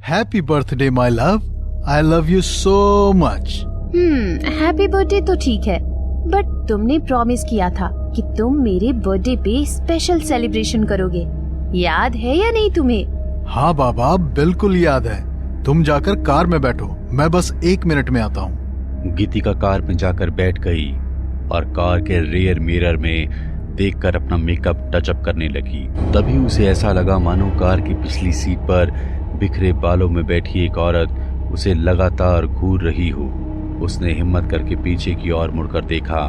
Happy birthday my love, I love you so much. Happy birthday तो ठीक है, but तुमने प्रॉमिस किया था कि तुम मेरे बर्थडे पे स्पेशल सेलिब्रेशन करोगे, याद है या नहीं तुम्हें? हाँ बाबा, बिल्कुल याद है। तुम जाकर कार में बैठो, मैं बस 1 मिनट में आता हूँ। गीतिका कार में जाकर बैठ गई और कार के रियर मिरर में देखकर अपना मेकअप टचअप करने लगी। तभी उसे ऐसा लगा मानो कार की पिछली सीट पर बिखरे बालों में बैठी एक औरत उसे लगातार घूर रही हो। उसने हिम्मत करके पीछे की ओर मुड़कर देखा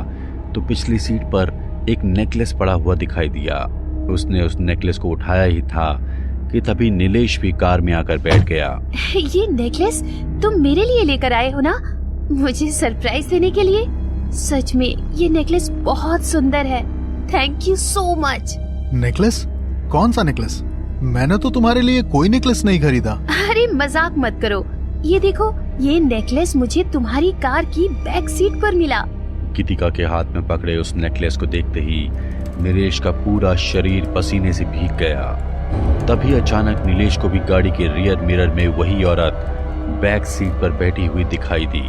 तो पिछली सीट पर एक नेकलेस पड़ा हुआ दिखाई दिया। उसने उस नेकलेस को उठाया ही था कि तभी नीलेश भी कार में आकर बैठ गया। ये नेकलेस तुम मेरे लिए लेकर आए हो ना, मुझे सरप्राइज देने के लिए? सच में ये नेकलेस बहुत सुंदर है, thank you so much. Necklace? कौन सा नेकलेस? मैंने तो तुम्हारे लिए कोई नेकलेस नहीं खरीदा। अरे मजाक मत करो, ये देखो, ये नेकलेस मुझे तुम्हारी कार की बैक सीट पर मिला। गीतिका के हाथ में पकड़े उस नेकलेस को देखते ही नीलेश का पूरा शरीर पसीने से भीग गया। तभी अचानक नीलेश को भी गाड़ी के रियर मिरर में वही औरत बैक सीट पर बैठी हुई दिखाई दी।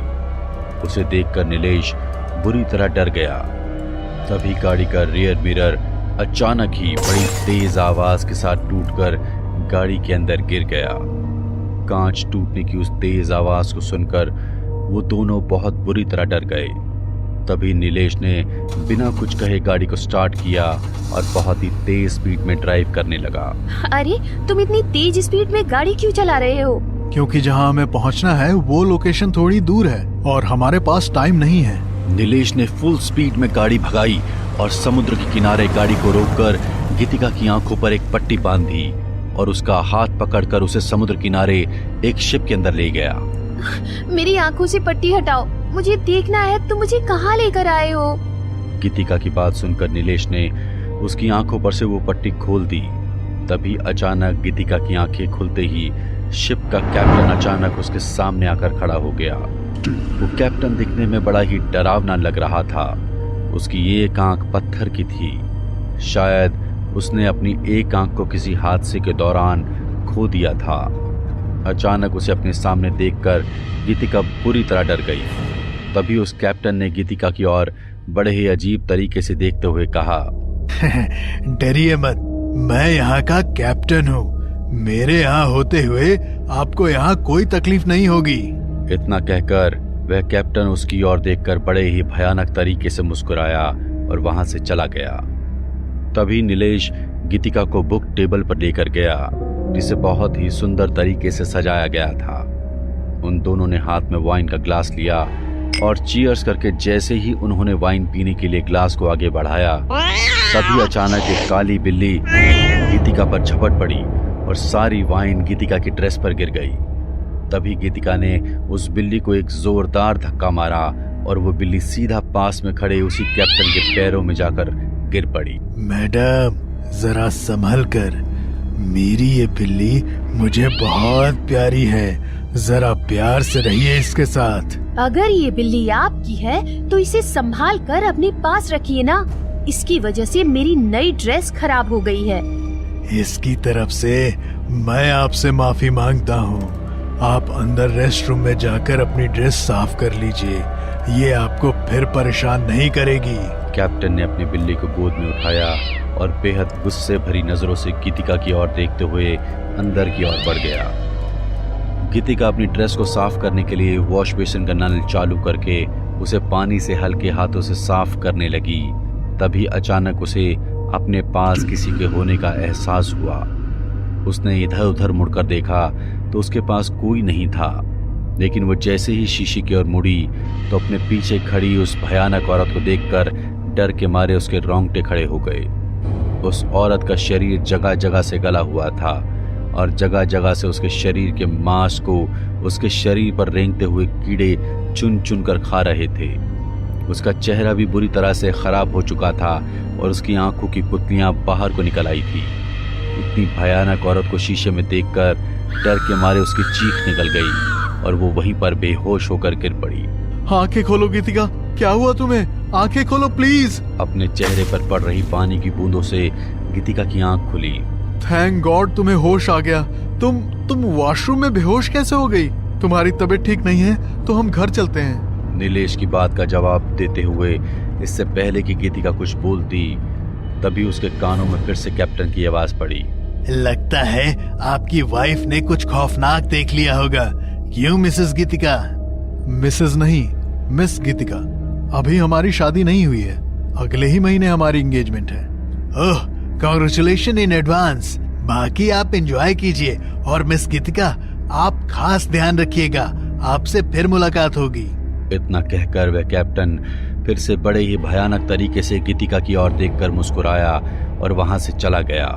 उसे देखकर नीलेश बुरी तरह डर गया। तभी गाड़ी का रियर मिरर अचानक ही बड़ी तेज आवाज के साथ टूटकर गाड़ी के अंदर गिर गया। कांच टूटने की उस तेज आवाज को सुनकर वो दोनों बहुत बुरी तरह डर गए। तभी नीलेश ने बिना कुछ कहे गाड़ी को स्टार्ट किया और बहुत ही तेज स्पीड में ड्राइव करने लगा। अरे तुम इतनी तेज स्पीड में गाड़ी क्यों चला रहे हो? क्योंकि जहाँ हमें पहुँचना है वो लोकेशन थोड़ी दूर है और हमारे पास टाइम नहीं है। नीलेश ने फुल स्पीड में गाड़ी भगाई और समुद्र के किनारे गाड़ी को रोककर गीतिका की आंखों पर एक पट्टी बांध दी और उसका हाथ पकड़कर उसे समुद्र किनारे एक शिप के अंदर ले गया। मेरी आंखों से पट्टी हटाओ, मुझे देखना है तुम मुझे कहाँ लेकर आए हो। गीतिका की बात सुनकर नीलेश ने उसकी आंखों पर से वो पट्टी खोल दी। तभी अचानक गीतिका की आंखें खुलते ही शिप का कैप्टन अचानक उसके सामने आकर खड़ा हो गया। वो कैप्टन दिखने में बड़ा ही डरावना लग रहा था। उसकी एक आंख पत्थर की थी। शायद उसने अपनी एक आंख को किसी हादसे के दौरान खो दिया था। अचानक उसे अपने सामने देखकर गीतिका बुरी तरह डर गई। तभी उस कैप्टन ने गीतिका की ओर बड़े ही अजीब तरीके से देखते हुए कहा, डरिए मत, मैं यहाँ का कैप्टन हूँ। मेरे यहाँ होते हुए आपको यहाँ कोई तकलीफ नहीं होगी। इतना कहकर वह कैप्टन उसकी ओर देखकर बड़े ही भयानक तरीके से मुस्कुराया और वहां से चला गया। तभी नीलेश गीतिका को बुक टेबल पर लेकर गया जिसे बहुत ही सुंदर तरीके से सजाया गया था। उन दोनों ने हाथ में वाइन का ग्लास लिया और चीयर्स करके जैसे ही उन्होंने वाइन पीने के लिए ग्लास को आगे बढ़ाया तभी अचानक एक काली बिल्ली गीतिका पर झपट पड़ी और सारी वाइन गीतिका की ड्रेस पर गिर गई। तभी गीतिका ने उस बिल्ली को एक जोरदार धक्का मारा और वो बिल्ली सीधा पास में खड़े उसी कैप्टन के पैरों में जाकर गिर पड़ी। मैडम जरा संभल कर, मेरी ये बिल्ली मुझे बहुत प्यारी है, जरा प्यार से रहिए इसके साथ। अगर ये बिल्ली आपकी है तो इसे संभाल कर अपने पास रखिए ना, इसकी वजह से मेरी नई ड्रेस खराब हो गई है। इसकी तरफ से मैं आपसे माफी मांगता हूँ। आप अंदर रेस्ट रूम में जाकर अपनी ड्रेस साफ कर लीजिए, ये आपको फिर परेशान नहीं करेगी। कैप्टन ने अपनी बिल्ली को गोद में उठाया और बेहद गुस्से भरी नजरों से गीतिका की ओर देखते हुए अंदर की ओर बढ़ गया। गीतिका अपनी ड्रेस को साफ करने के लिए वॉश बेसिन का नल चालू करके उसे पानी से हल्के हाथों से साफ करने लगी। तभी अचानक उसे अपने पास किसी के होने का एहसास हुआ। उसने इधर उधर मुड़कर देखा तो उसके पास कोई नहीं था, लेकिन वो जैसे ही शीशे की ओर मुड़ी तो अपने पीछे खड़ी उस भयानक औरत को देखकर डर के मारे उसके रोंगटे खड़े हो गए। उस औरत का शरीर जगह जगह से गला हुआ था और जगह जगह से उसके शरीर के मांस को उसके शरीर पर रेंगते हुए कीड़े चुन चुन कर खा रहे थे। उसका चेहरा भी बुरी तरह से खराब हो चुका था और उसकी आंखों की पुतलियां बाहर को निकल आई थी। इतनी भयानक औरत को शीशे में देखकर डर के मारे उसकी चीख निकल गई और वो वहीं पर बेहोश होकर गिर पड़ी। आंखें खोलो गीतिका, क्या हुआ तुम्हें? आंखें खोलो प्लीज। अपने चेहरे पर पड़ रही पानी की बूंदों से गीतिका की आंख खुली। थैंक गॉड तुम्हें होश आ गया। तुम वॉशरूम में बेहोश कैसे हो गई? तुम्हारी तबीयत ठीक नहीं है तो हम घर चलते हैं। नीलेश की बात का जवाब देते हुए इससे पहले कि गीतिका कुछ बोलती, तभी उसके कानों में फिर से कैप्टन की आवाज पड़ी। लगता है आपकी वाइफ ने कुछ खौफनाक देख लिया होगा। क्यों मिसेस गीतिका? मिसेस नहीं, मिस गीतिका। अभी हमारी शादी नहीं हुई है, अगले ही महीने हमारी एंगेजमेंट है। ओह, कांग्रेचुलेशन इन एडवांस। बाकी आप एंजॉय कीजिए और मिस गीतिका आप खास ध्यान रखिएगा, आपसे फिर मुलाकात होगी। इतना कहकर वह कैप्टन फिर से बड़े ही भयानक तरीके से गीतिका की ओर देखकर मुस्कुराया और वहां से चला गया।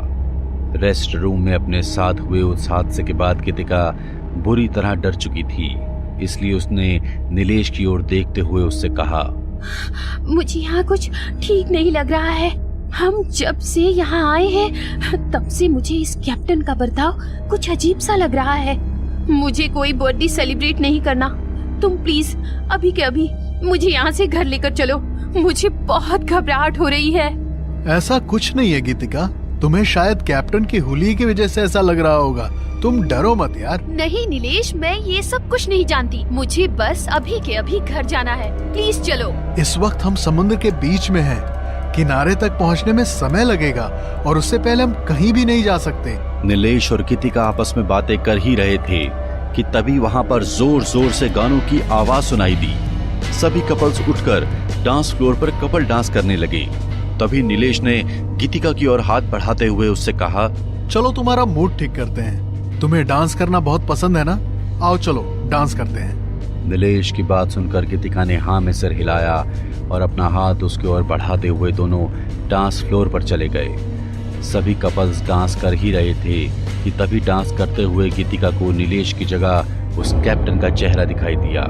रेस्ट रूम में अपने साथ हुए उस हादसे के बाद गीतिका बुरी तरह डर चुकी थी, इसलिए उसने नीलेश की ओर देखते हुए उससे कहा, मुझे यहाँ कुछ ठीक नहीं लग रहा है। हम जब से यहाँ आए हैं तब से मुझे इस कैप्टन का बर्ताव कुछ अजीब सा लग रहा है। मुझे कोई बर्थडे सेलिब्रेट नहीं करना। तुम प्लीज अभी के अभी मुझे यहाँ से घर लेकर चलो। मुझे बहुत घबराहट हो रही है। ऐसा कुछ नहीं है गीतिका, तुम्हें शायद कैप्टन की हुलिया की वजह से ऐसा लग रहा होगा। तुम डरो मत यार। नहीं नीलेश, मैं ये सब कुछ नहीं जानती। मुझे बस अभी के अभी घर जाना है। प्लीज चलो। इस वक्त हम समुद्र के बीच में हैं। किनारे तक पहुंचने में समय लगेगा और उससे पहले हम कहीं भी नहीं जा सकते। नीलेश और गीतिका आपस में बातें कर ही रहे थे कि तभी वहां पर जोर जोर से गानों की आवाज सुनाई दी। सभी कपल्स उठकर डांस फ्लोर पर कपल डांस करने लगे। तभी नीलेश ने गीतिका की ओर हाथ बढ़ाते हुए उससे कहा, चलो तुम्हारा मूड ठीक करते हैं। तुम्हें डांस करना बहुत पसंद है ना? आओ चलो डांस करते हैं। नीलेश की बात सुनकर गीतिका ने हाँ में सिर हिलाया और अपना हाथ उसकी ओर बढ़ाते हुए दोनों डांस फ्लोर पर चले गए। सभी कपल्स डांस कर ही रहे थे कि तभी डांस करते हुए गीतिका को नीलेश की जगह उस कैप्टन का चेहरा दिखाई दिया,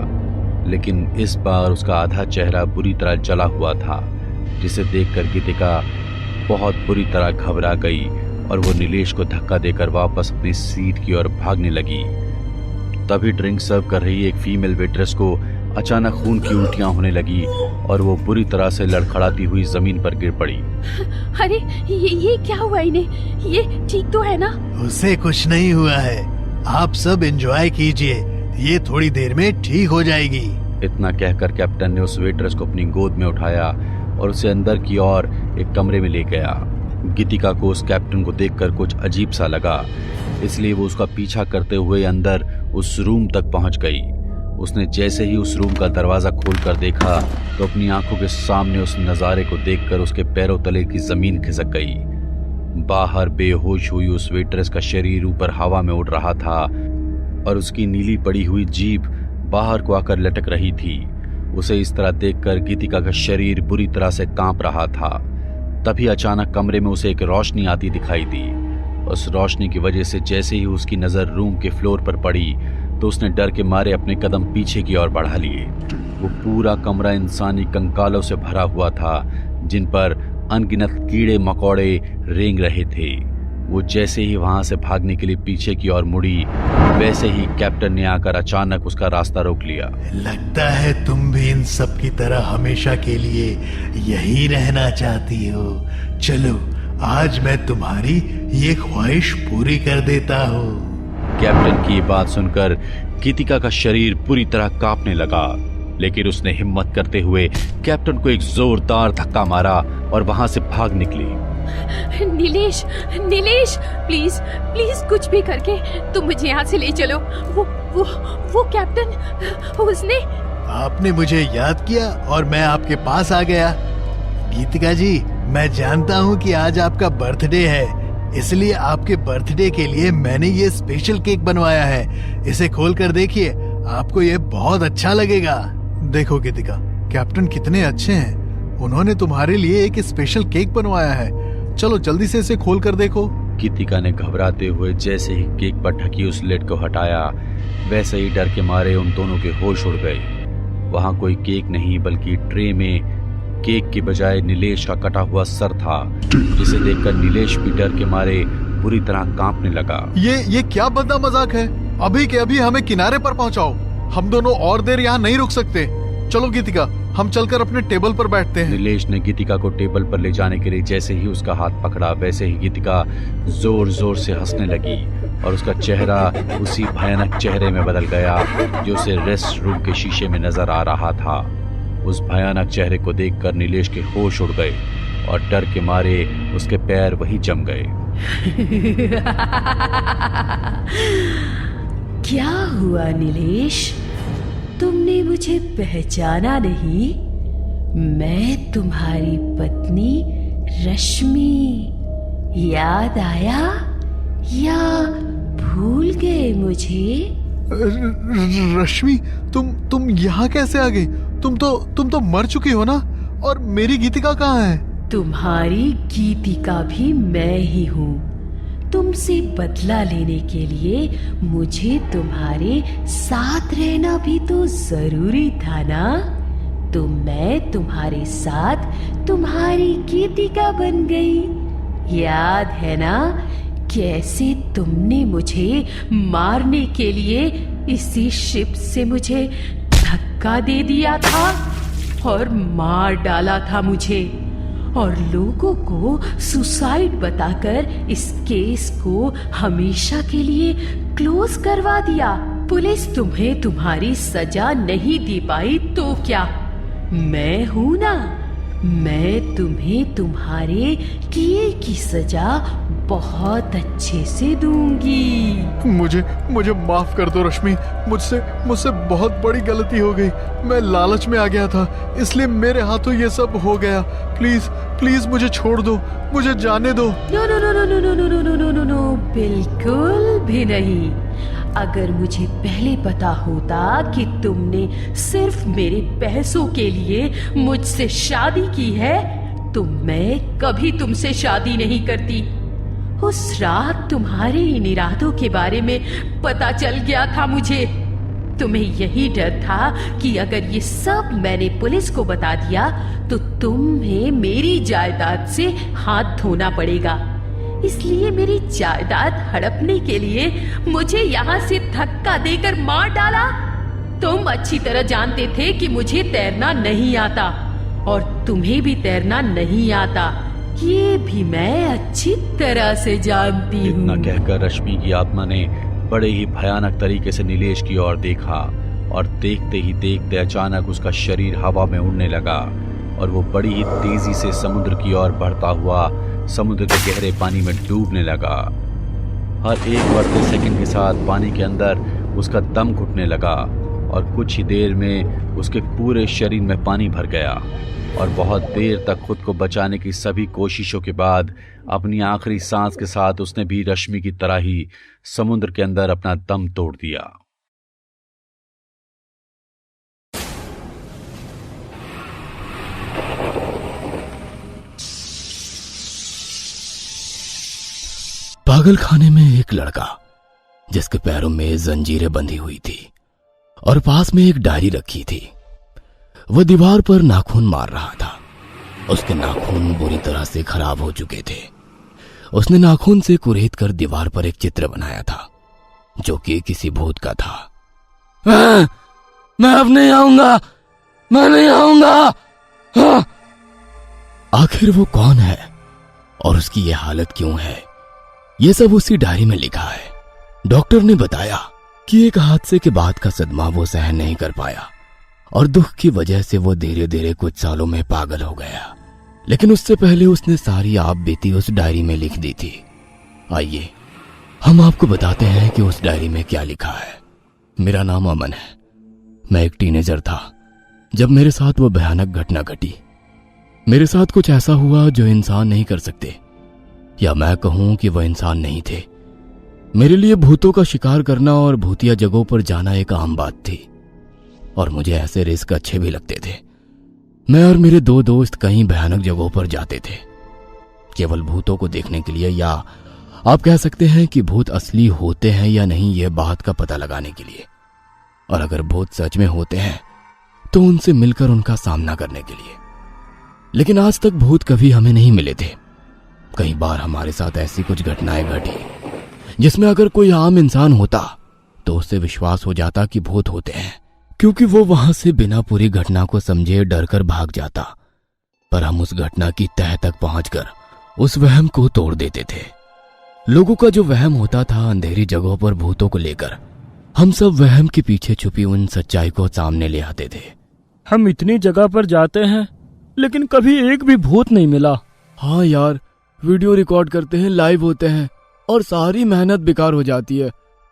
लेकिन इस बार उसका आधा चेहरा बुरी तरह जला हुआ था, जिसे देखकर गीतिका बहुत बुरी तरह घबरा गई और वो नीलेश को धक्का देकर वापस अपनी सीट की ओर भागने लगी। तभी ड्रिंक सर्व कर रही एक फीमेल वेट्रेस को अचानक खून की उल्टियां होने लगी और वो बुरी तरह से लड़खड़ाती हुई जमीन पर गिर पड़ी। अरे ये क्या हुआ इन्हें? ये ठीक तो है ना? उसे कुछ नहीं हुआ है, आप सब एंजॉय कीजिए, ये थोड़ी देर में ठीक हो जाएगी। इतना कहकर कैप्टन ने उस वेट्रेस को अपनी गोद में उठाया और उसे अंदर की ओर एक कमरे में ले गया। गीतिका को उस कैप्टन को देखकर कुछ अजीब सा लगा, इसलिए वो उसका पीछा करते हुए अंदर उस रूम तक पहुंच गई। उसने जैसे ही उस रूम का दरवाजा खोलकर देखा तो अपनी आंखों के सामने उस नजारे को देखकर उसके पैरों तले की जमीन खिसक गई। बाहर बेहोश हुई उस वेट्रेस का शरीर ऊपर हवा में उड़ रहा था और उसकी नीली पड़ी हुई जीभ बाहर को आकर लटक रही थी। उसे इस तरह देखकर गीतिका का शरीर बुरी तरह से कांप रहा था। तभी अचानक कमरे में उसे एक रोशनी आती दिखाई दी। उस रोशनी की वजह से जैसे ही उसकी नजर रूम के फ्लोर पर पड़ी तो उसने डर के मारे अपने कदम पीछे की ओर बढ़ा लिए। वो पूरा कमरा इंसानी कंकालों से भरा हुआ था, जिन पर अनगिनत कीड़े मकोड़े रेंग रहे थे। वो जैसे ही वहां से भागने के लिए पीछे की ओर मुड़ी, वैसे ही कैप्टन ने आकर अचानक उसका रास्ता रोक लिया। लगता है तुम भी इन सब की तरह हमेशा के लिए यही रहना चाहती हो। चलो आज मैं तुम्हारी ये ख्वाहिश पूरी कर देता हूँ। कैप्टन की बात सुनकर गीतिका का शरीर पूरी तरह कांपने लगा, लेकिन उसने हिम्मत करते हुए कैप्टन को एक जोरदार धक्का मारा और वहां से भाग निकली। नीलेश, नीलेश, प्लीज प्लीज कुछ भी करके तुम मुझे यहाँ से ले चलो। वो कैप्टन, उसने। आपने मुझे याद किया और मैं आपके पास आ गया। गीतिका जी, मैं जानता हूँ कि आज आपका बर्थडे है, इसलिए आपके बर्थडे के लिए मैंने ये स्पेशल केक बनवाया है। इसे खोल कर देखिए, आपको ये बहुत अच्छा लगेगा। देखो गीतिका, कैप्टन कितने अच्छे हैं, उन्होंने तुम्हारे लिए एक स्पेशल केक बनवाया है। चलो जल्दी से इसे खोल कर देखो। गीतिका ने घबराते हुए जैसे ही केक पर ढकी उस लिड को हटाया, वैसे ही डर के मारे उन दोनों के होश उड़ गए। वहां कोई केक नहीं बल्कि ट्रे में केक के बजाय नीलेश का कटा हुआ सर था, जिसे देखकर नीलेश भी डर के मारे बुरी तरह कांपने लगा। ये क्या बद्दा मजाक है? अभी के अभी हमें किनारे पर पहुंचाओ, हम दोनों और देर यहाँ नहीं रुक सकते। चलो गीतिका, हम चलकर अपने टेबल पर बैठते हैं। नीलेश ने गीतिका को टेबल पर ले जाने के लिए जैसे ही उसका हाथ पकड़ा, वैसे ही गीतिका जोर जोर से हंसने लगी और उसका चेहरा उसी भयानक चेहरे में बदल गया जो उसे रेस्ट रूम के शीशे में नजर आ रहा था। उस भयानक चेहरे को देखकर नीलेश के होश उड़ गए और डर के मारे उसके पैर वहीं जम गए। क्या हुआ नीलेश, तुमने मुझे पहचाना नहीं? मैं तुम्हारी पत्नी रश्मि। याद आया या भूल गए मुझे? रश्मि, तुम यहाँ कैसे आ गई? तुम तो मर चुकी हो ना। और मेरी गीतिका कहाँ है? तुम्हारी गीतिका भी मैं ही हूँ। तुमसे बदला लेने के लिए मुझे तुम्हारे साथ रहना भी तो जरूरी था ना। तो मैं तुम्हारे साथ तुम्हारी गीतिका बन गई। याद है ना कैसे तुमने मुझे मारने के लिए इसी शिप से मुझे धक्का दे दिया था और मार डाला था मुझे, और लोगों को सुसाइड बताकर इस केस को हमेशा के लिए क्लोज करवा दिया। पुलिस तुम्हें तुम्हारी सजा नहीं दे पाई तो क्या, मैं हूं ना, मैं तुम्हें तुम्हारे किए की सजा बहुत अच्छे से दूंगी। मुझे माफ कर दो रश्मि। मुझसे बहुत बड़ी गलती हो गई। मैं लालच में आ गया था, इसलिए मेरे हाथों ये सब हो गया। प्लीज मुझे छोड़ दो, मुझे जाने दो। No no no no no no no no no no no, बिल्कुल भी नहीं। अगर मुझे पहले पता होता कि तुमने सिर्फ मेरे पैसों के लिए मुझसे शादी की है तो मैं कभी तुमसे शादी नहीं करती। उस रात तुम्हारे इन इरादों के बारे में पता चल गया था मुझे। तुम्हें यही डर था कि अगर ये सब मैंने पुलिस को बता दिया तो तुम्हें मेरी जायदाद से हाथ धोना पड़ेगा। इसलिए मेरी जायदाद हड़पने के लिए मुझे यहाँ से धक्का देकर मार डाला। तुम अच्छी तरह जानते थे कि मुझे तैरना नहीं आता और तुम्हें भी तैरना नहीं आता, ये भी मैं अच्छी तरह से जानती हूँ। इतना कहकर रश्मि की आत्मा ने बड़े ही भयानक तरीके से नीलेश की ओर देखा और देखते ही देखते अचानक उसका शरीर हवा में उड़ने लगा और वो बड़ी ही तेजी से समुद्र की ओर बढ़ता हुआ समुद्र के गहरे पानी में डूबने लगा। हर एक बढ़ते सेकंड के साथ पानी के अंदर उसका दम घुटने लगा और कुछ ही देर में उसके पूरे शरीर में पानी भर गया और बहुत देर तक खुद को बचाने की सभी कोशिशों के बाद अपनी आखिरी सांस के साथ उसने भी रश्मि की तरह ही समुद्र के अंदर अपना दम तोड़ दिया। पागल खाने में एक लड़का जिसके पैरों में जंजीरें बंधी हुई थी और पास में एक डायरी रखी थी। वह दीवार पर नाखून मार रहा था। उसके नाखून बुरी तरह से खराब हो चुके थे। उसने नाखून से कुरेद कर दीवार पर एक चित्र बनाया था जो कि किसी भूत का था। मैं अब नहीं आऊंगा, मैं नहीं आऊंगा। आखिर वो कौन है और उसकी ये हालत क्यों है, ये सब उसी डायरी में लिखा है। डॉक्टर ने बताया कि एक हादसे के बाद का सदमा वो सहन नहीं कर पाया और दुख की वजह से वो धीरे धीरे कुछ सालों में पागल हो गया। लेकिन उससे पहले उसने सारी आप बीती उस डायरी में लिख दी थी। आइए हम आपको बताते हैं कि उस डायरी में क्या लिखा है। मेरा नाम अमन है। मैं एक टीनेजर था जब मेरे साथ वो भयानक घटना घटी। मेरे साथ कुछ ऐसा हुआ जो इंसान नहीं कर सकते, या मैं कहूं कि वह इंसान नहीं थे। मेरे लिए भूतों का शिकार करना और भूतिया जगहों पर जाना एक आम बात थी और मुझे ऐसे रिस्क अच्छे भी लगते थे। मैं और मेरे दो दोस्त कई भयानक जगहों पर जाते थे केवल भूतों को देखने के लिए, या आप कह सकते हैं कि भूत असली होते हैं या नहीं यह बात का पता लगाने के लिए, और अगर भूत सच में होते हैं तो उनसे मिलकर उनका सामना करने के लिए। लेकिन आज तक भूत कभी हमें नहीं मिले थे। कई बार हमारे साथ ऐसी कुछ घटनाएं घटी जिसमें अगर कोई आम इंसान होता तो उससे विश्वास हो जाता कि भूत होते हैं। क्योंकि वो वहां से बिना पूरी घटना को समझे डर कर भाग जाता। पर हम उस घटना की तह तक पहुंचकर उस वहम को तोड़ देते थे। लोगों का जो वहम होता था अंधेरी जगहों पर भूतों को लेकर, हम सब वहम के पीछे छुपी उन सच्चाई को सामने ले आते थे। हम इतनी जगह पर जाते हैं लेकिन कभी एक भी भूत नहीं मिला। हाँ यार, वीडियो रिकॉर्ड करते हैं, लाइव होते हैं और सारी मेहनत बेकार हो जाती है।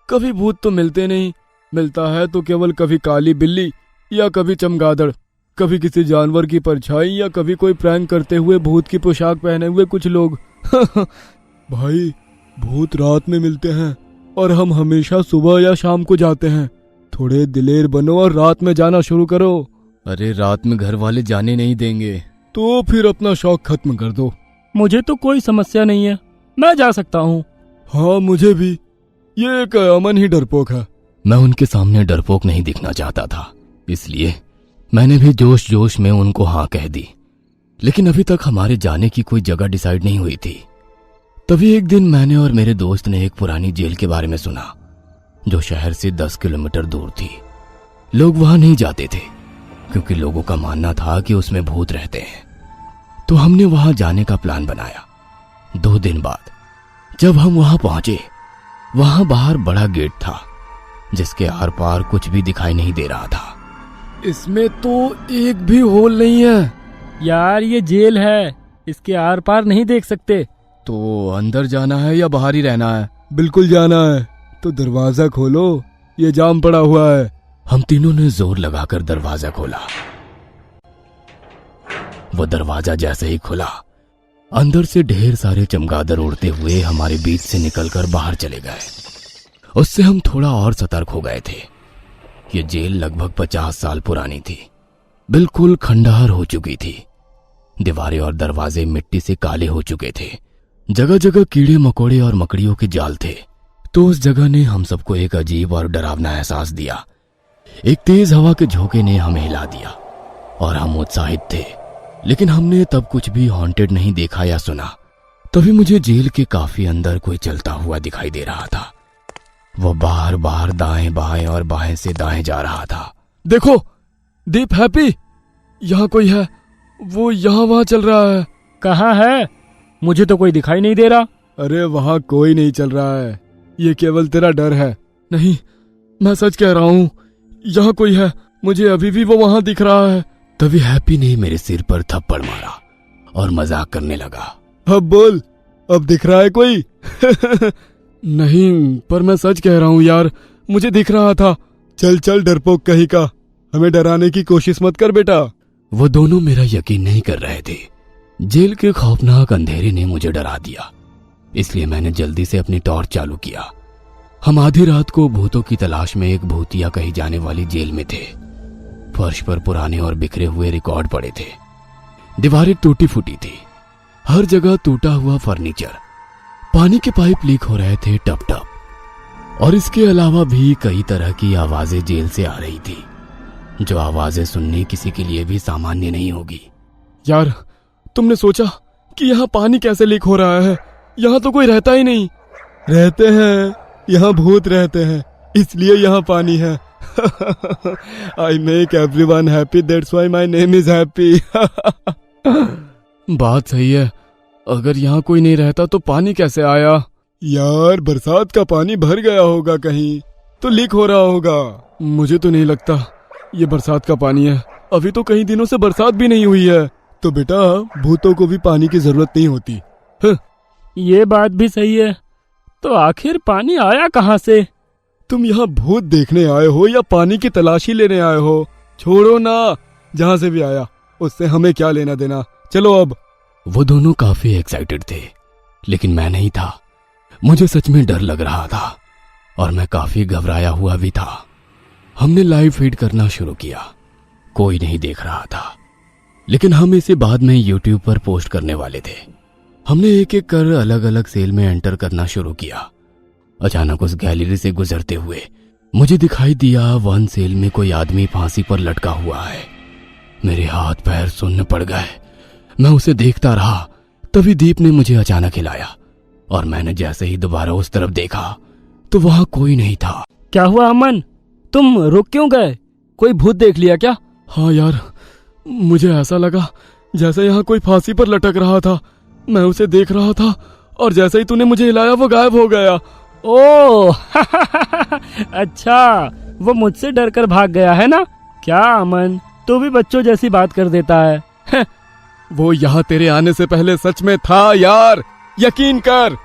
कभी भूत तो मिलते नहीं, मिलता है तो केवल कभी काली बिल्ली या कभी चमगादड़, कभी किसी जानवर की परछाई या कभी कोई प्रैंक करते हुए भूत की पोशाक पहने हुए कुछ लोग। भाई, भूत रात में मिलते हैं और हम हमेशा सुबह या शाम को जाते हैं। थोड़े दिलेर बनो और रात में जाना शुरू करो। अरे रात में घर वाले जाने नहीं देंगे। तो फिर अपना शौक खत्म कर दो। मुझे तो कोई समस्या नहीं है, मैं जा सकता हूँ। हाँ मुझे भी। ये एक अमन ही डरपोक है। मैं उनके सामने डरपोक नहीं दिखना चाहता था, इसलिए मैंने भी जोश जोश में उनको हाँ कह दी। लेकिन अभी तक हमारे जाने की कोई जगह डिसाइड नहीं हुई थी। तभी एक दिन मैंने और मेरे दोस्त ने एक पुरानी जेल के बारे में सुना, जो शहर से 10 किलोमीटर दूर थी। लोग वहां नहीं जाते थे क्योंकि लोगों का मानना था कि उसमें भूत रहते हैं। तो हमने वहां जाने का प्लान बनाया। 2 दिन बाद जब हम वहां पहुंचे, वहां बाहर बड़ा गेट था जिसके आर पार कुछ भी दिखाई नहीं दे रहा था। इसमें तो एक भी होल नहीं है। यार ये जेल है, इसके आर पार नहीं देख सकते। तो अंदर जाना है या बाहर ही रहना है? बिल्कुल जाना है। तो दरवाजा खोलो, ये जाम पड़ा हुआ है। हम तीनों ने जोर लगाकर दरवाजा खोला। वो दरवाजा जैसे ही खुला, अंदर से ढेर सारे चमगादड़ उड़ते हुए हमारे बीच से निकलकर बाहर चले गए। उससे हम थोड़ा और सतर्क हो गए थे। ये जेल लगभग 50 साल पुरानी थी, बिल्कुल खंडहर हो चुकी थी। दीवारें और दरवाजे मिट्टी से काले हो चुके थे। जगह जगह कीड़े मकोड़े और मकड़ियों के जाल थे। तो उस जगह ने हम सबको एक अजीब और डरावना एहसास दिया। एक तेज हवा के झोंके ने हमें हिला दिया और हम उत्साहित थे, लेकिन हमने तब कुछ भी हॉन्टेड नहीं देखा या सुना। तभी मुझे जेल के काफी अंदर कोई चलता हुआ दिखाई दे रहा था। वो बाहर बाहर दाएं बाएं और बाएं से दाएं जा रहा था। देखो दीप, हैप्पी, यहाँ कोई है। वो यहाँ वहां चल रहा है। कहाँ है? मुझे तो कोई दिखाई नहीं दे रहा। अरे वहां कोई नहीं चल रहा है, ये केवल तेरा डर है। नहीं, मैं सच कह रहा हूँ, यहाँ कोई है। मुझे अभी भी वो वहां दिख रहा है। तभी हैप्पी ने मेरे सिर पर थप्पड़ मारा और मजाक करने लगा। अब बोल, अब दिख रहा है कोई? नहीं, पर मैं सच कह रहा हूँ यार, मुझे दिख रहा था। चल चल डरपोक कहीं का, हमें डराने की कोशिश मत कर बेटा। वो दोनों मेरा यकीन नहीं कर रहे थे। जेल के खौफनाक अंधेरे ने मुझे डरा दिया, इसलिए मैंने जल्दी से अपनी टॉर्च चालू किया। हम आधी रात को भूतों की तलाश में एक भूतिया कही जाने वाली जेल में थे। फर्श पर पुराने और बिखरे हुए रिकॉर्ड पड़े थे। दीवारें टूटी फूटी थी, हर जगह टूटा हुआ फर्नीचर, पानी के पाइप लीक हो रहे थे टप टप। और इसके अलावा भी कई तरह की आवाजें जेल से आ रही थी, जो आवाजें सुननी किसी के लिए भी सामान्य नहीं होगी। यार, तुमने सोचा कि यहाँ पानी कैसे लीक हो रहा है? यहाँ तो कोई रहता ही नहीं। रहते हैं, यहाँ भूत रहते हैं, इसलिए यहाँ पानी है। I make everyone happy, that's why my name is happy। बात सही है, अगर यहाँ कोई नहीं रहता तो पानी कैसे आया? यार, बरसात का पानी भर गया होगा कहीं, तो लीक हो रहा होगा। मुझे तो नहीं लगता ये बरसात का पानी है, अभी तो कई दिनों से बरसात भी नहीं हुई है। तो बेटा, भूतों को भी पानी की जरूरत नहीं होती। ये बात भी सही है, तो आखिर पानी आया कहाँ से? तुम यहाँ भूत देखने आए हो या पानी की तलाशी लेने आए हो? छोड़ो ना, जहाँ से भी आया उससे हमें क्या लेना देना। चलो अब। वो दोनों काफी एक्साइटेड थे, लेकिन मैं नहीं था। मुझे सच में डर लग रहा था और मैं काफी घबराया हुआ भी था। हमने लाइव फीड करना शुरू किया। कोई नहीं देख रहा था, लेकिन हम इसे बाद में YouTube पर पोस्ट करने वाले थे। हमने एक एक कर अलग अलग सेल में एंटर करना शुरू किया। अचानक उस गैलरी से गुजरते हुए मुझे दिखाई दिया 1 सेल में कोई आदमी फांसी पर लटका हुआ है। मेरे हाथ पैर सुन्न पड़ गए। मैं उसे देखता रहा, तभी दीप ने मुझे अचानक हिलाया और मैंने जैसे ही दोबारा उस तरफ देखा तो वहां कोई नहीं था। क्या हुआ अमन, तुम रुक क्यों गए? कोई भूत देख लिया क्या? हाँ यार, मुझे ऐसा लगा जैसे यहाँ कोई फांसी पर लटक रहा था। मैं उसे देख रहा था और जैसे ही तूने मुझे हिलाया वो गायब हो गया। ओह अच्छा, वो मुझसे डर कर भाग गया है ना? क्या अमन, तू भी बच्चों जैसी बात कर देता है। वो यहाँ तेरे आने से पहले सच में था यार, यकीन कर।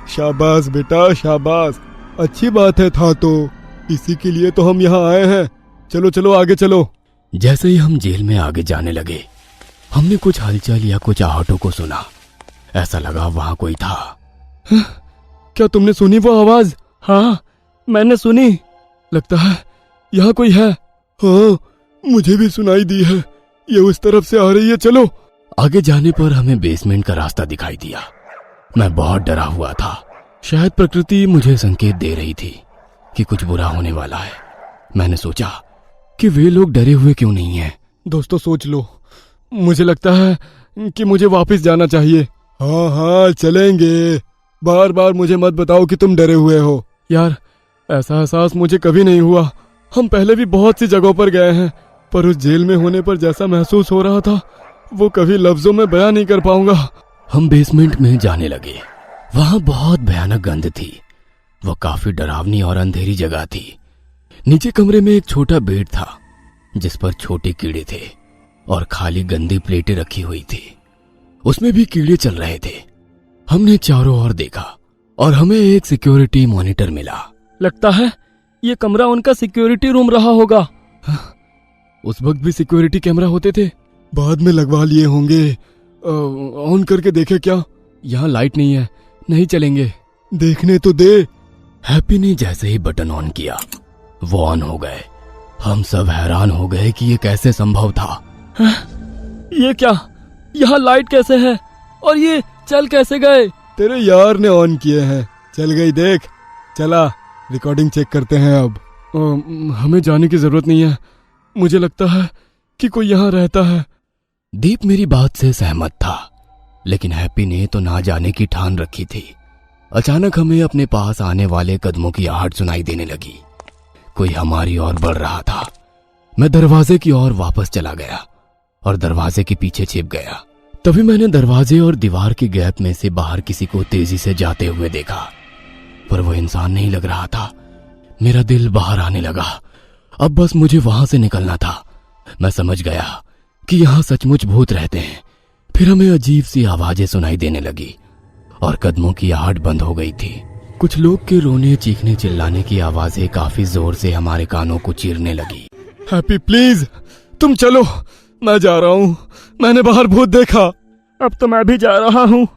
शाबाश बेटा शाबाश, अच्छी बात है था तो, इसी के लिए तो हम यहाँ आए हैं। चलो चलो आगे चलो। जैसे ही हम जेल में आगे जाने लगे, हमने कुछ हलचल या कुछ आहटों को सुना। ऐसा लगा वहां कोई था। क्या तुमने सुनी वो आवाज? हाँ मैंने सुनी, लगता है यहाँ कोई है। हाँ मुझे भी सुनाई दी है, ये उस तरफ से आ रही है। चलो। आगे जाने पर हमें बेसमेंट का रास्ता दिखाई दिया। मैं बहुत डरा हुआ था। शायद प्रकृति मुझे संकेत दे रही थी कि कुछ बुरा होने वाला है। मैंने सोचा कि वे लोग डरे हुए क्यों नहीं हैं। दोस्तों सोच लो, मुझे लगता है कि मुझे वापस जाना चाहिए। हाँ हाँ चलेंगे, बार बार मुझे मत बताओ कि तुम डरे हुए हो। यार ऐसा एहसास मुझे कभी नहीं हुआ। हम पहले भी बहुत सी जगहों पर गए हैं, पर उस जेल में होने पर जैसा महसूस हो रहा था वो कभी लफ्जों में बयां नहीं कर पाऊंगा। हम बेसमेंट में जाने लगे। वहां बहुत भयानक गंध थी। वो काफी डरावनी और अंधेरी जगह थी। नीचे कमरे में एक छोटा बेड था जिस पर छोटे कीड़े थे और खाली गंदी प्लेटें रखी हुई थी। उसमें भी कीड़े चल रहे थे। हमने चारों ओर देखा और हमें एक सिक्योरिटी मॉनिटर मिला। लगता है ये कमरा उनका सिक्योरिटी रूम रहा होगा। उस वक्त भी सिक्योरिटी कैमरा होते थे, बाद में लगवा लिए होंगे। ऑन करके देखे क्या? यहाँ लाइट नहीं है, नहीं चलेंगे। देखने तो दे। हैप्पी ने जैसे ही बटन ऑन किया वो ऑन हो गए। हम सब हैरान हो गए कि ये कैसे संभव था। ये क्या? यहाँ लाइट कैसे है और ये चल कैसे गए? तेरे यार ने ऑन किए हैं, चल गई देख। चला रिकॉर्डिंग चेक करते हैं अब। हमें जाने की जरूरत नहीं है, मुझे लगता है कि कोई यहाँ रहता है। दीप मेरी बात से सहमत था, लेकिन हैप्पी ने तो ना जाने की ठान रखी थी। अचानक हमें अपने पास आने वाले कदमों की आहट सुनाई देने लगी। कोई हमारी ओर बढ़ रहा था। मैं दरवाजे की ओर वापस चला गया और दरवाजे के पीछे छिप गया। तभी मैंने दरवाजे और दीवार के गैप में से बाहर किसी को तेजी से जाते हुए देखा, पर वो इंसान नहीं लग रहा था। मेरा दिल बाहर आने लगा। अब बस मुझे वहां से निकलना था। मैं समझ गया कि यहाँ सचमुच भूत रहते हैं। फिर हमें अजीब सी आवाजें सुनाई देने लगी और कदमों की आहट बंद हो गई थी। कुछ लोग के रोने चीखने चिल्लाने की आवाजें काफी जोर से हमारे कानों को चीरने लगी। हैप्पी प्लीज तुम चलो, मैं जा रहा हूँ। मैंने बाहर भूत देखा। अब तो मैं भी जा रहा हूँ।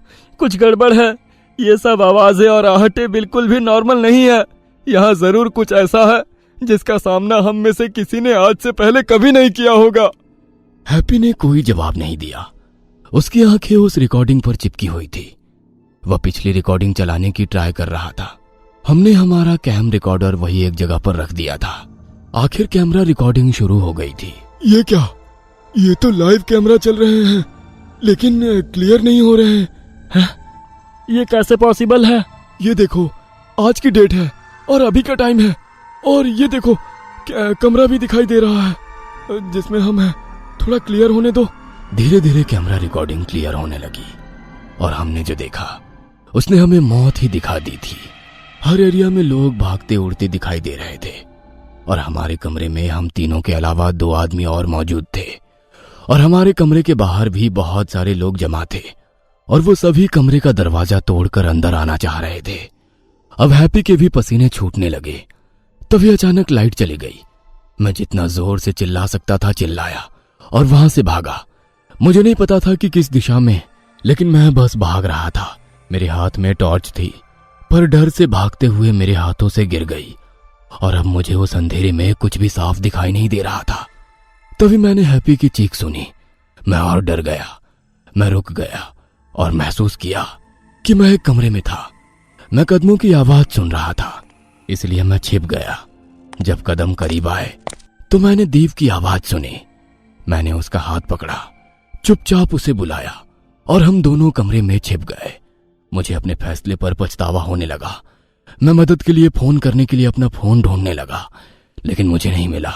कुछ गड़बड़ है। ये सब आवाजें और आहटें बिल्कुल भी नॉर्मल नहीं है। यहाँ जरूर कुछ ऐसा है जिसका सामना हम में से किसी ने आज से पहले कभी नहीं किया होगा। हैप्पी ने कोई जवाब नहीं दिया। उसकी आंखें उस रिकॉर्डिंग पर चिपकी हुई थी। वह पिछली रिकॉर्डिंग चलाने की ट्राई कर रहा था। हमने हमारा कैम रिकॉर्डर वही एक जगह पर रख दिया था। आखिर कैमरा रिकॉर्डिंग शुरू हो गई थी। ये क्या? ये तो लाइव कैमरा चल रहे हैं लेकिन क्लियर नहीं हो रहे हैं। ये कैसे पॉसिबल है? ये देखो आज की डेट है और अभी का टाइम है, और ये देखो कमरा भी दिखाई दे रहा है जिसमें हम हैं। थोड़ा क्लियर होने दो। धीरे धीरे कैमरा रिकॉर्डिंग क्लियर होने लगी और हमने जो देखा उसने हमें मौत ही दिखा दी थी। हर एरिया में लोग भागते उड़ते दिखाई दे रहे थे और हमारे कमरे में हम तीनों के अलावा 2 आदमी और मौजूद थे, और हमारे कमरे के बाहर भी बहुत सारे लोग जमा थे और वो सभी कमरे का दरवाजा तोड़कर अंदर आना चाह रहे थे। अब हैप्पी के भी पसीने छूटने लगे। तभी अचानक लाइट चली गई। मैं जितना जोर से चिल्ला सकता था चिल्लाया और वहां से भागा। मुझे नहीं पता था कि किस दिशा में, लेकिन मैं बस भाग रहा था। मेरे हाथ में टॉर्च थी, पर डर से भागते हुए मेरे हाथों से गिर गई और अब मुझे उस अंधेरे में कुछ भी साफ दिखाई नहीं दे रहा था। तभी मैंने हैप्पी की चीख सुनी। मैं और डर गया। मैं रुक गया और महसूस किया कि मैं एक कमरे में था। मैं कदमों की आवाज सुन रहा था, इसलिए मैं छिप गया। जब कदम करीब आए तो मैंने दीप की आवाज सुनी। मैंने उसका हाथ पकड़ा, चुपचाप उसे बुलाया और हम दोनों कमरे में छिप गए। मुझे अपने फैसले पर पछतावा होने लगा। मैं मदद के लिए फोन करने के लिए अपना फोन ढूंढने लगा, लेकिन मुझे नहीं मिला।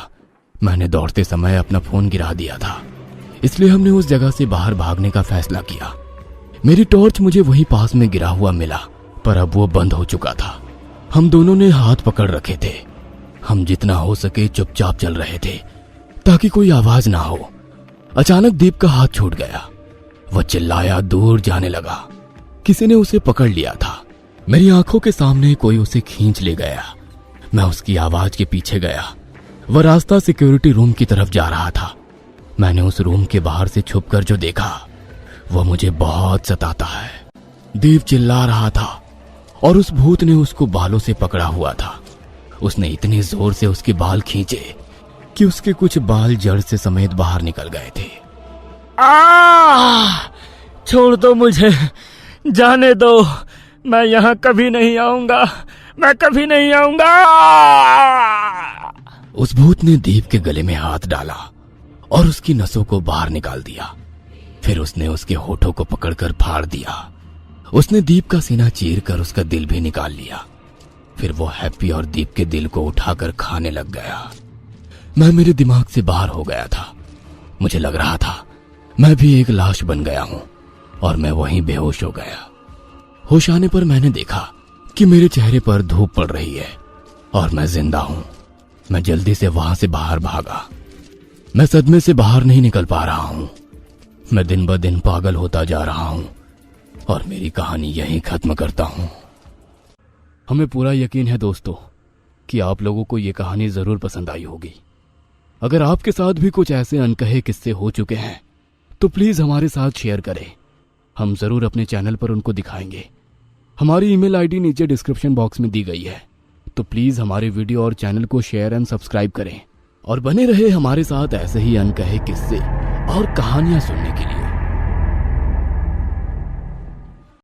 मैंने दौड़ते समय अपना फोन गिरा दिया था, इसलिए हमने उस जगह से बाहर भागने का फैसला किया। मेरी टॉर्च मुझे वहीं पास में गिरा हुआ मिला, पर अब वो बंद हो चुका था। हम दोनों ने हाथ पकड़ रखे थे। हम जितना हो सके चुपचाप चल रहे थे ताकि कोई आवाज ना हो। अचानक दीप का हाथ छूट गया। वह चिल्लाया, दूर जाने लगा। किसी ने उसे पकड़ लिया था। मेरी आंखों के सामने कोई उसे खींच ले गया। मैं उसकी आवाज के पीछे गया। वह रास्ता सिक्योरिटी रूम की तरफ जा रहा था। मैंने उस रूम के बाहर से छुपकर जो देखा वह मुझे बहुत सताता है। दीप चिल्ला रहा था और उस भूत ने उसको बालों से पकड़ा हुआ था। उसने इतने जोर से उसके बाल खींचे कि उसके कुछ बाल जड़ से समेत बाहर निकल गए थे। छोड़ दो मुझे, जाने दो, मैं यहाँ कभी नहीं आऊंगा, मैं कभी नहीं आऊंगा। उस भूत ने दीप के गले में हाथ डाला और उसकी नसों को बाहर निकाल दिया। फिर उसने उसके होठों को पकड़कर फाड़ दिया। उसने दीप का सीना चीरकर उसका दिल भी निकाल लिया। फिर वो हैप्पी और दीप के दिल को उठाकर खाने लग गया। मैं मेरे दिमाग से बाहर हो गया था। मुझे लग रहा था मैं भी एक लाश बन गया हूं और मैं वहीं बेहोश हो गया। होश आने पर मैंने देखा कि मेरे चेहरे पर धूप पड़ रही है और मैं जिंदा हूं। मैं जल्दी से वहां से बाहर भागा। मैं सदमे से बाहर नहीं निकल पा रहा हूं। मैं दिन ब दिन पागल होता जा रहा हूं और मेरी कहानी यहीं खत्म करता हूं। हमें पूरा यकीन है दोस्तों कि आप लोगों को ये कहानी जरूर पसंद आई होगी। अगर आपके साथ भी कुछ ऐसे अनकहे किस्से हो चुके हैं तो प्लीज हमारे साथ शेयर करें। हम जरूर अपने चैनल पर उनको दिखाएंगे। हमारी ईमेल आईडी नीचे डिस्क्रिप्शन बॉक्स में दी गई है, तो प्लीज हमारे वीडियो और चैनल को शेयर एंड सब्सक्राइब करें और बने रहे हमारे साथ ऐसे ही अनकहे किस्से और कहानियां सुनने के लिए।